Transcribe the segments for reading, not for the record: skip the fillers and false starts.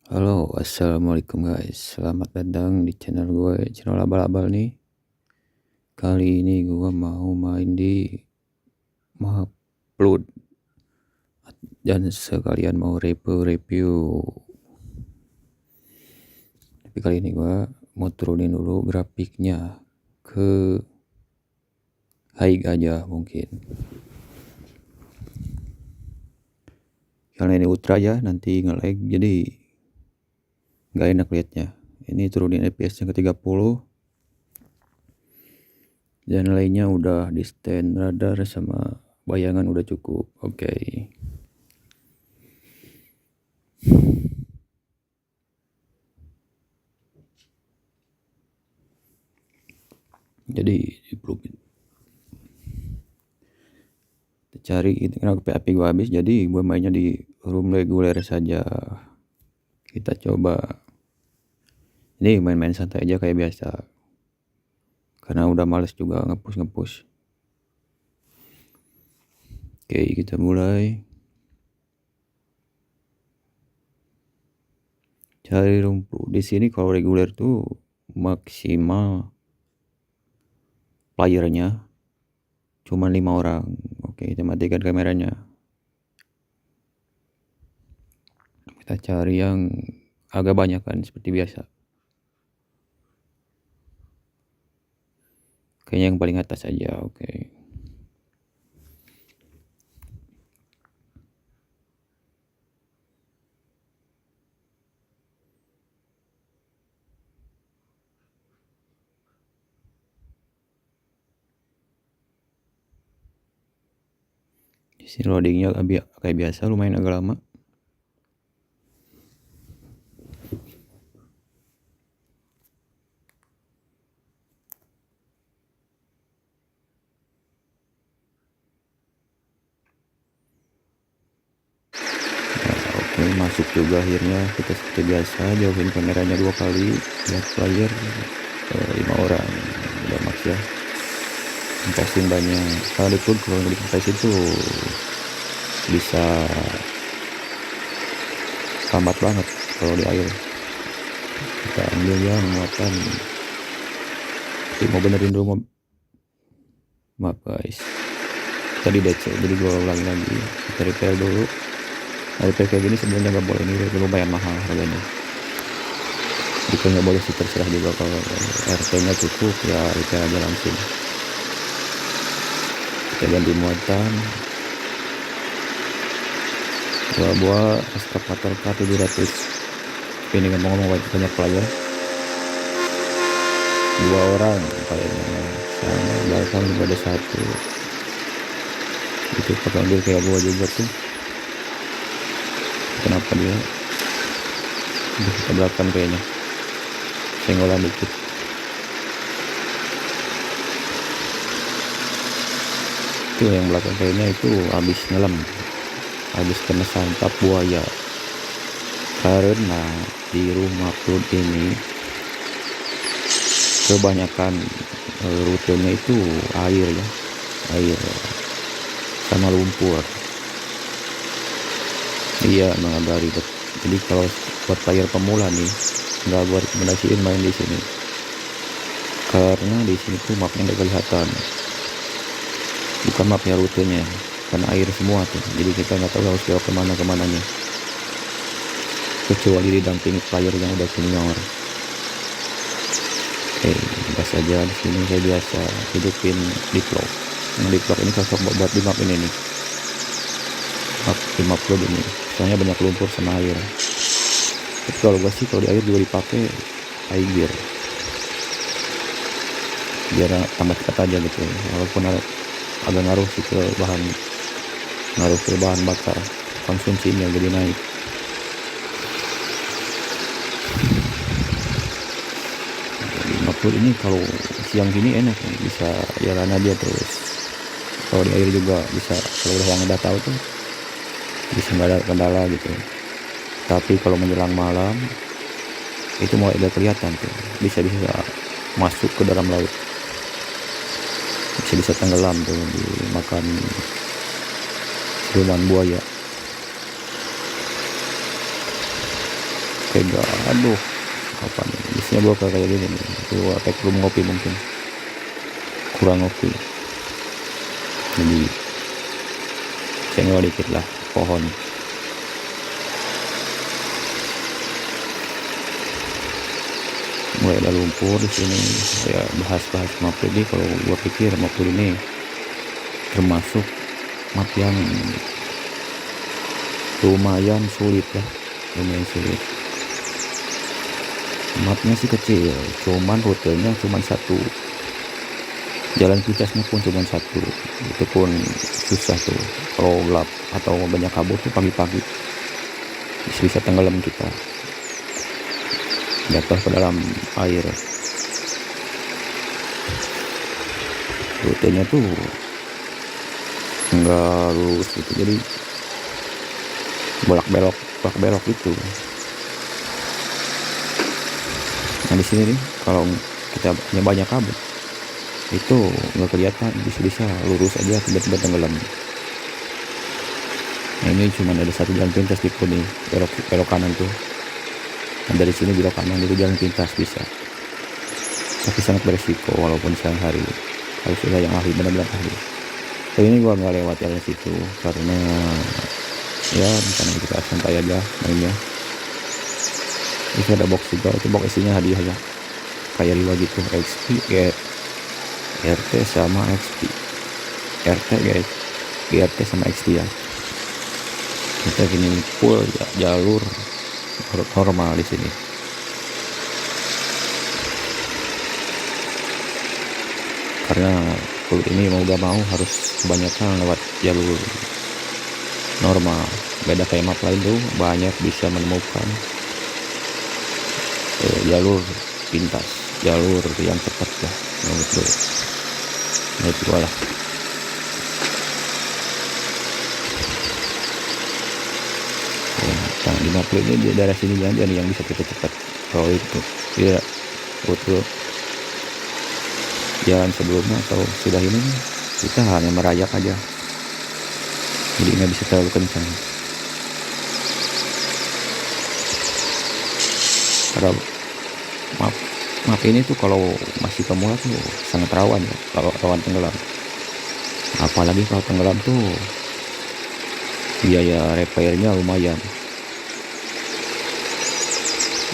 Halo, assalamualaikum guys. Selamat datang di channel gue, channel abal-abal nih. Kali ini gue mau main di Mahplud dan sekalian mau review. Tapi kali ini gue mau turunin dulu grafiknya ke high aja mungkin. Karena ini ultra ya, nanti nge-lag jadi nggak enak liatnya. Ini turunin FPS-nya ke 30. Dan lainnya udah di stand radar sama bayangan udah cukup. Oke. Jadi kita cari itu karena PHP gue habis, jadi gue mainnya di room reguler saja. Kita coba ini main-main santai aja kayak biasa, karena udah males juga ngepush. Oke, kita mulai cari rumput. Di sini kalau reguler tuh maksimal playernya cuma 5 orang. Oke, kita matikan kameranya. Kita cari yang agak banyak kan seperti biasa. Kayaknya yang paling atas aja. Oke. Di sini loadingnya kayak biasa, lumayan agak lama. Oke, masuk juga akhirnya. Kita seperti biasa jauhin kameranya 2 kali, lihat player 5 orang udah max ya. Compression banyak sekalipun kalau di compression itu bisa lambat banget kalau di air. Kita ambil yang muatan. Mau benerin dulu, maaf guys, tadi DC jadi gue ulangi lagi. Kita repair dulu. Repair kayak gini sebenarnya nggak boleh, ini lumayan mahal harganya. Jika nggak boleh sih, terserah juga. Kalau RT nya cukup ya repair aja langsung. Kita ganti muatan, buah eskavator K700. Ini ngomong-ngomong banyak player, 2 orang kayaknya, sama belakang juga ada 1. Itu pakai mobil kayak gua juga tuh, kenapa dia di kita belakang kayaknya senggolan dikit. Itu yang belakang kayaknya itu habis nyelam, habis kena santap buaya. Karena di rumah Plud ini kebanyakan rutenya itu air ya, air sama lumpur. Iya, emang agak ribet. Jadi kalau buat player pemula nih, nggak gue rekomendasiin main di sini, karena di sini tuh mapnya nggak kelihatan. Bukan mapnya, rutenya, karena air semua tuh. Jadi kita nggak tahu harus belok kemananya, kecuali didampingi player yang udah senior. Oke, gas aja. Di sini saya biasa hidupin diplok. Yang diplok ini cocok buat di map ini nih, di map Plud ini, soalnya banyak lumpur sama air. Tapi kalau gue sih kalau di air juga dipakai high gear biar tambah cepat aja gitu, walaupun agak ngaruh sih ke bahan bakar, konsumsinya jadi naik. Jadi Plud ini kalau siang gini enak nih, bisa jalan aja terus. Kalau di air juga bisa, kalau yang udah tahu tuh bisa nggak ada kendala gitu. Tapi kalau menjelang malam itu mulai agak kelihatan tuh, bisa masuk ke dalam laut, bisa tenggelam tuh, dimakan siluman buaya. Oke, tega. Aduh, kapan biasanya gua kayak gini nih, gua efek belum ngopi, mungkin kurang ngopi, jadi senggol dikit lah pohon. Mulai ada lumpur di sini. Ya bahas-bahas map ini, kalau gua pikir map ini termasuk map yang lumayan sulit ya, lumayan sulit. Mapnya sih kecil, cuman rutenya cuman satu, jalan pintasnya pun cuman satu. Itu pun susah tuh kalau gelap atau banyak kabut tuh pagi-pagi bisa tenggelam kita, jatuh ke dalam air. Rutenya tuh enggak lurus gitu, jadi bolak-belok gitu. Nah di sini nih, kalau kita punya banyak kabut itu nggak kelihatan, bisa lurus aja tiba-tiba tenggelam. Nah ini cuma ada satu jalan pintas di nih, belok kanan tuh. Dan dari sini belok kanan itu jalan pintas bisa, tapi sangat beresiko walaupun siang hari. Harus ada yang ahli, benar-benar ahli. Kali ini gua nggak lewat jalan situ karena ya karena kita santai aja mainnya. Itu ada box juga, itu box isinya hadiah ya, kayak riwa gitu, XP ya, RT sama XP, RT guys, GRT sama XP ya. Kita gini full ya, jalur normal di sini. Karena full ini mau gak mau harus kebanyakan lewat jalur normal. Beda kayak map lain tuh banyak bisa menemukan jalur pintas, jalur yang cepat lah gitu. Nah itu lah. Nah di map ini di daerah sini jangan yang bisa kita cepat. Kalau itu tidak betul jalan sebelumnya atau sudah ini kita hanya merayap aja, jadi nggak bisa terlalu kencang. Karena map ini tuh kalau masih pemula tuh sangat rawan ya, kalau rawan tenggelam. Apalagi kalau tenggelam tuh biaya repairnya lumayan.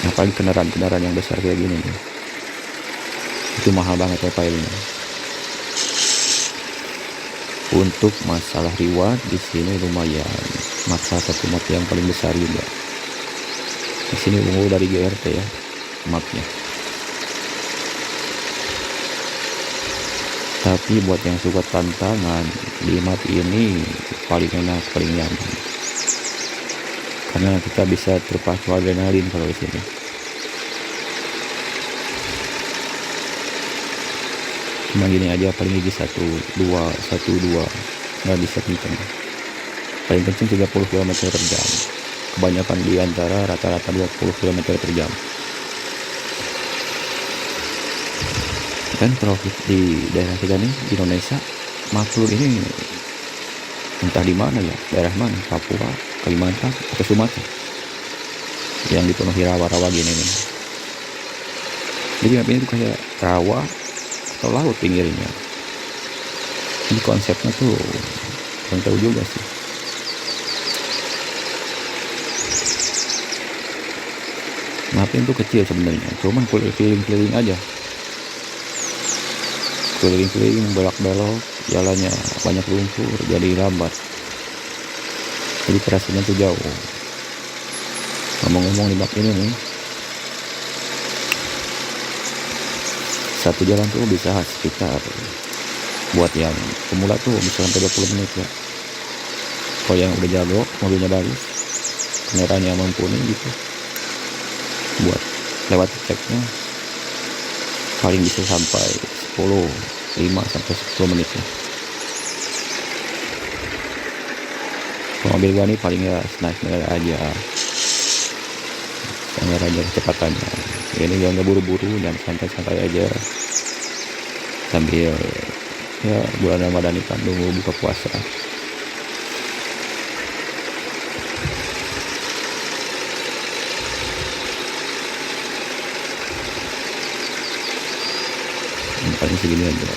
Apalagi kendaraan yang besar kayak gini nih, itu mahal banget repairnya. Untuk masalah reward di sini lumayan, masa satu map yang paling besar juga. Di sini ungu dari GRT ya mapnya. Tapi buat yang suka tantangan, di map ini paling enak, paling nyaman. Karena kita bisa terpacu adrenalin kalau di sini. Cuma gini aja, paling gigi 1-2 nggak bisa kenceng. Paling kenceng 30 km per jam. Kebanyakan di antara rata-rata 20 km per jam. Dan kalau di daerah kita nih di Indonesia, makhluk ini entah di mana ya, daerah mana, Papua, Kalimantan, atau Sumatera, yang dipenuhi rawa-rawa gini nih. Jadi map ini tuh kayak rawa atau laut pinggirnya. Ini konsepnya tuh kurang tahu juga sih. Map ini tuh kecil sebenarnya, cuman keliling-keliling aja. Keliling-keliling, belok-belok, jalannya banyak lumpur, jadi lambat. Jadi kerasanya tuh jauh. Ngomong-ngomong di map ini nih, satu jalan tuh bisa sekitar, buat yang pemula tuh bisa sampai 20 menit ya. Kalau yang udah jago, mobilnya bagus, kendaraannya mumpuni gitu, buat lewat ceknya paling bisa sampai 5-10 menit ya. Kalau mobil gua nih paling ya standar aja kecepatannya. Ini gak buru-buru dan santai-santai aja sambil ya bulan Ramadan ini kan nunggu buka puasa. paling segini aja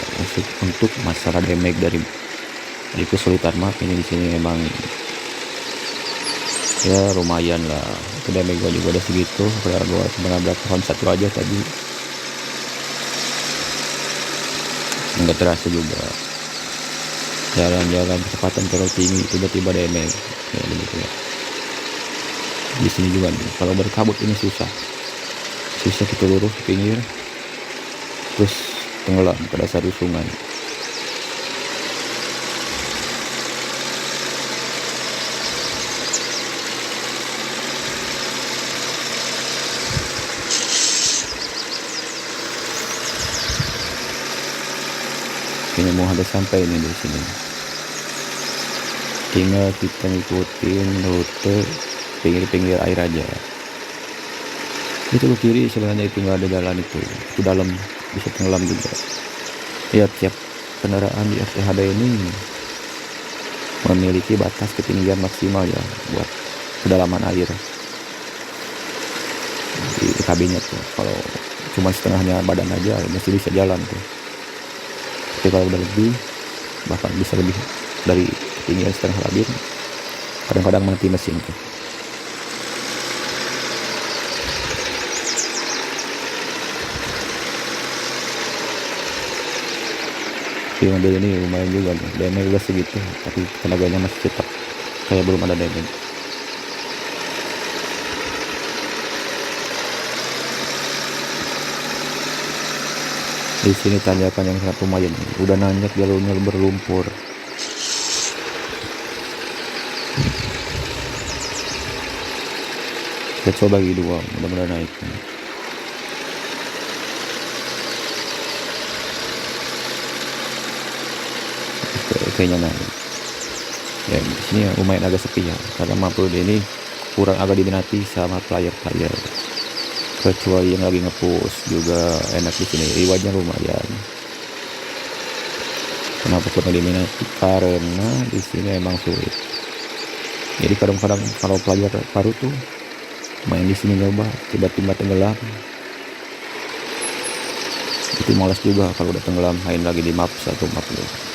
untuk masalah damage dari kesulitan map ini. Di sini memang ya lumayan lah, itu damage gua juga udah segitu, padahal gua cuma nabrak pohon satu aja tadi, nggak terasa juga jalan-jalan kecepatan terlalu tinggi tiba-tiba damage ya begitu ya. Di sini juga nih kalau berkabut ini susah kita lurus ke pinggir terus tenggelam ke dasar sungai. Ini mau hampir sampai ini di sini, tinggal kita ngikutin rute pinggir-pinggir air aja. Itu ke kiri sebenarnya itu nggak ada jalan, itu dalam, bisa tenggelam juga ya. Tiap kendaraan di FTHD ini memiliki batas ketinggian maksimal ya buat kedalaman air di kabinnya tuh. Kalau cuma setengahnya badan aja masih bisa jalan tuh, tapi kalau udah lebih, bahkan bisa lebih dari ketinggian setengah kabin, kadang-kadang mati mesin tuh. Tapi mobil ini lumayan juga nih, damage udah segitu tapi tenaganya masih tetap kayak belum ada damage. Di sini tanjakan yang sangat lumayan, udah nanjak jalurnya berlumpur. Kita coba lagi dua, mudah-mudahan naik. Kayaknya naik. Ya di sini lumayan agak sepi ya, karena map ini kurang agak diminati sama player. Kecuali yang lagi ngepush juga enak di sini, rewardnya lumayan. Kenapa kurang diminati? Karena di sini emang sulit. Jadi kadang-kadang kalau player baru tuh main di sini nyoba tiba-tiba tenggelam, itu malas juga kalau udah tenggelam main lagi di map satu map loh.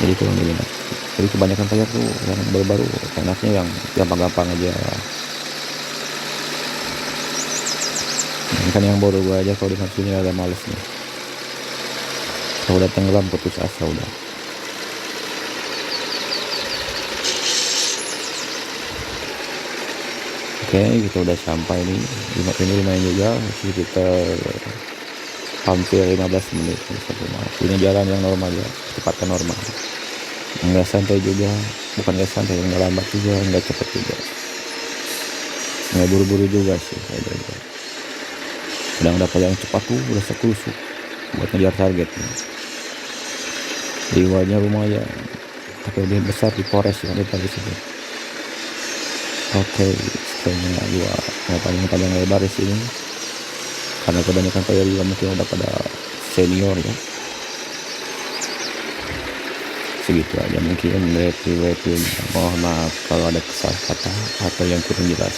Jadi kurang diminati. Jadi kebanyakan player tuh yang baru-baru enaknya yang gampang-gampang aja. Kan yang baru gua aja kalau di map sini agak males nih. Kalau udah tenggelam putus asa udah. Oke, kita udah sampai nih. Di map ini lumayan juga, sekitar hampir 15 menit satu map. Ini jalan yang normal ya, kecepatan normal. Nggak santai juga, bukan nggak santai, nggak lambat juga, nggak cepet juga, nggak buru-buru juga sih kayak gitu. Kadang dapat yang cepat tuh udah sekusuk buat ngejar target. Rewardnya lumayan, tapi lebih besar di Forest ya daripada di sini. Oke, setelahnya gua nggak panjang lebar di sini karena kebanyakan player juga mungkin udah pada senior ya. Segitu aja mungkin review-reviewnya. Mohon maaf kalau ada kesalahan kata atau yang kurang jelas,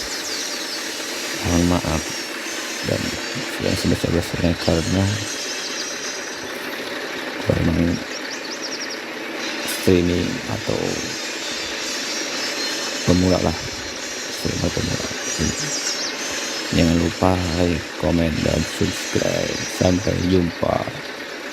mohon maaf. Dan yang sebesar-besarnya karena memang streaming atau pemula lah, pemula. Jangan lupa like, komen, dan subscribe. Sampai jumpa.